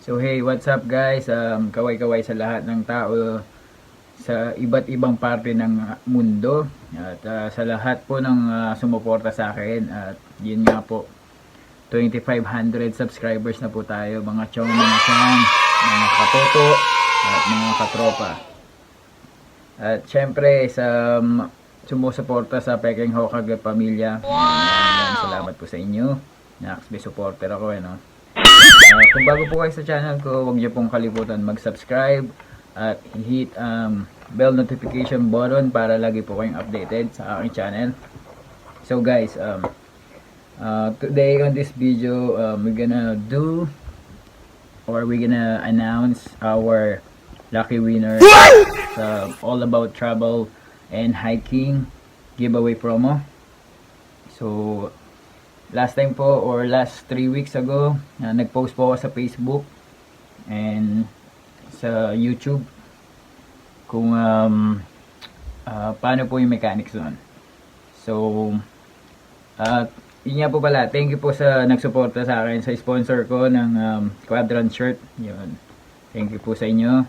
So hey, what's up guys? Kaway-kaway sa lahat ng tao sa iba't ibang parte ng mundo at sa lahat po ng sumuporta sa akin at yun nga po 2,500 subscribers na po tayo mga chong, mga chan, mga katoto at mga katropa. At syempre sa sumusuporta sa Pekeng Hokage pamilya, salamat po sa inyo. Nakasbi supporter ako no. Kung bago po kayo sa channel ko, huwag niyo pong kalimutan mag-subscribe at hit bell notification button para lagi po kayong updated sa aking channel. So guys, today on this video, we're gonna announce our lucky winner sa All About Travel and Hiking giveaway promo. So last time po or last 3 weeks ago, nag-post po ako sa Facebook and sa YouTube kung paano po yung mechanics doon. So yun nga po pala, thank you po sa nagsuporta sa akin sa sponsor ko ng Quadrant shirt. Yun, thank you po sa inyo.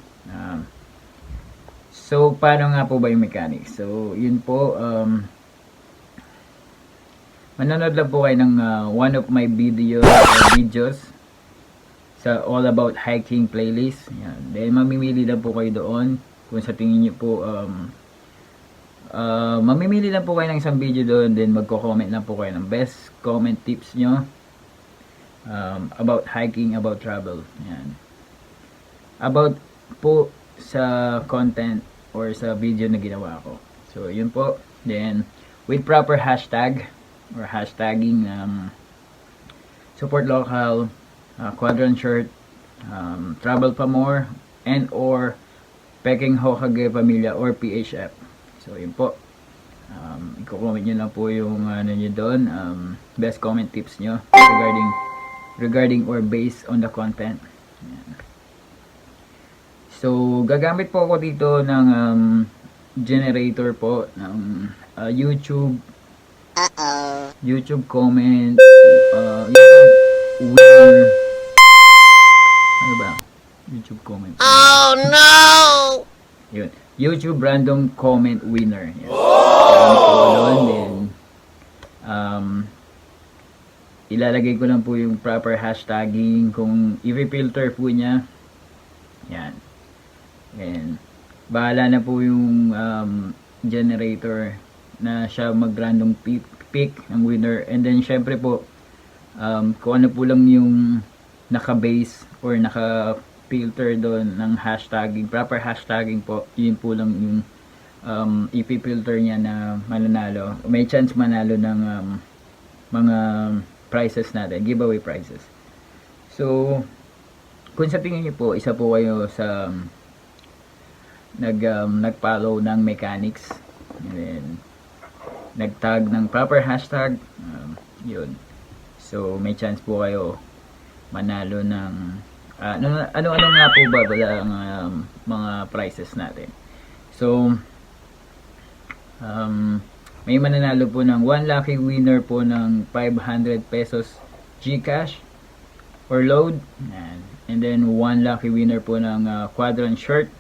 So paano nga po ba yung mechanics? So yun po, manonood lang po kayo ng one of my videos sa All About Hiking playlist. Yan. Then mamimili lang po kayo doon kung sa tingin niyo po mamimili lang po kayo ng isang video doon, then magko-comment lang po kayo ng best comment tips nyo about hiking, about travel. Yan. About po sa content or sa video na ginawa ko. So yun po. Then with proper hashtag or hashtagging support local, Quadrant shirt, travel pa more, and or Pekeng Hokage pamilya or PHF. So yun po, i-comment nyo lang po yung ano nyo doon, best comment tips nyo regarding or based on the content. Ayan. So gagamit po ako dito ng generator po ng YouTube comment, YouTube winner. Ano ba? YouTube comment. Oh no! Yun. YouTube random comment winner. Yan. Then, ilalagay ko lang po yung proper hashtagging kung i-filter po niya. Yan. And bahala na po yung generator na siya mag-random pick ng winner. And then syempre po kung ano po lang yung naka-base or naka-filter doon ng hashtagging, proper hashtagging po, yun po lang yung ipifilter niya na mananalo. May chance manalo ng mga prizes natin, giveaway prizes. So kung sa tingin niyo po, isa po kayo sa nag-follow ng mechanics and then nag-tag ng proper hashtag, yun. So may chance po kayo manalo ng ano nga po ba ang mga prizes natin. So may mananalo po ng 1 lucky winner po ng 500 pesos GCash or load, and then 1 lucky winner po ng Quadrant shirt,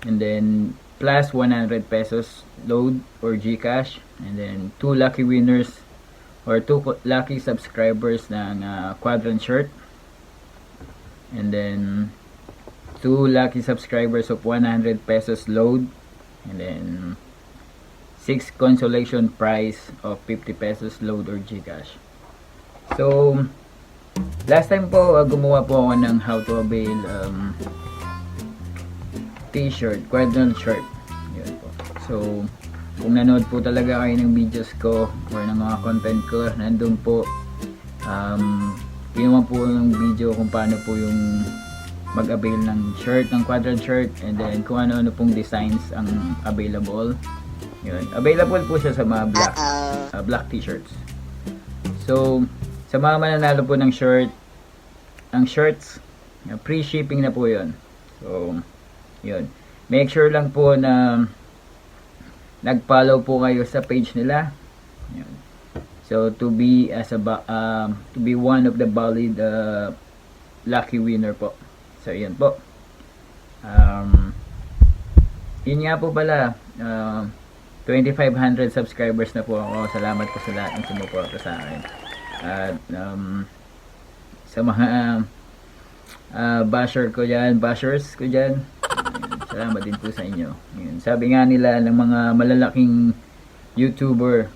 and then plus 100 pesos load or GCash, and then 2 lucky winners or 2 lucky subscribers ng Quadrant shirt, and then 2 lucky subscribers of 100 pesos load, and then 6 consolation prize of 50 pesos load or GCash. So last time po gumawa po ako ng how to avail t-shirt, Quadrant shirt. Yun po. So kung nanood po talaga kayo ng videos ko or ng mga content ko, nandun po ginawa po yung video kung paano po yung mag-avail ng shirt, ng Quadrant shirt, and then kung ano-ano pong designs ang available. Yun. Available po siya sa mga black t-shirts. So sa mga mananalo po ng shirts, free shipping na po yun. So yun, make sure lang po na nag-follow po kayo sa page nila. Yun. So to be one of the valid lucky winner po. So yun po. Um, Yun nga po pala, 2,500 subscribers na po ako. Salamat po sa lahat ng sumuporta sa akin. At sa mga bashers ko dyan, salamat din po sa inyo. Yun. Sabi nga nila ng mga malalaking YouTuber,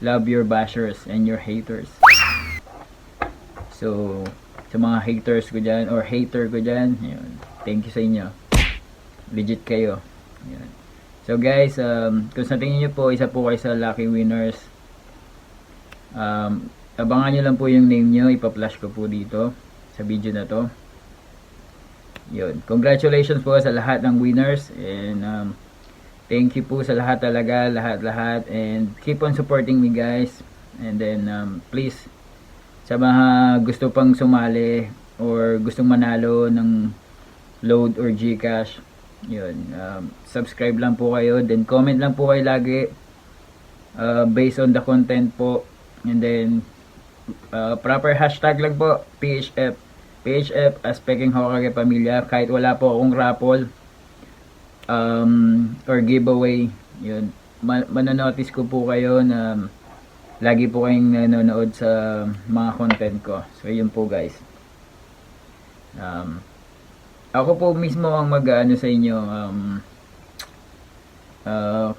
love your bashers and your haters. So, sa mga haters ko dyan, or hater ko dyan, yun, thank you sa inyo. Legit kayo. Yun. So guys, kung sa tingin nyo po, isa po kayo sa lucky winners. Abangan nyo lang po yung name nyo, ipa-flash ko po dito sa video na to. Yun. Congratulations po sa lahat ng winners, and thank you po sa lahat talaga, lahat, and keep on supporting me guys. And then please, sa mga gusto pang sumali or gustong manalo ng load or GCash, yun, subscribe lang po kayo, then comment lang po kayo lagi based on the content po, and then proper hashtag lang po, PHF as Pekeng Hokage Pamilya, kahit wala po akong raffle or giveaway, yun, mananotice ko po kayo na lagi po kayong nanonood sa mga content ko. So yun po guys, ako po mismo ang mag-ano sa inyo,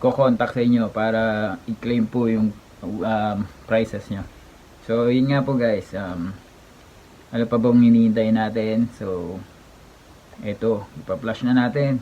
ko-contact sa inyo para i-claim po yung prices nyo. So yun nga po guys, ano pa bang hinihintay natin? So eto, ipa-flash na natin.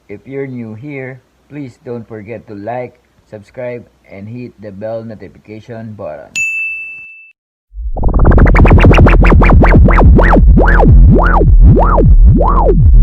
If you're new here, please don't forget to like, subscribe, and hit the bell notification button. Wow.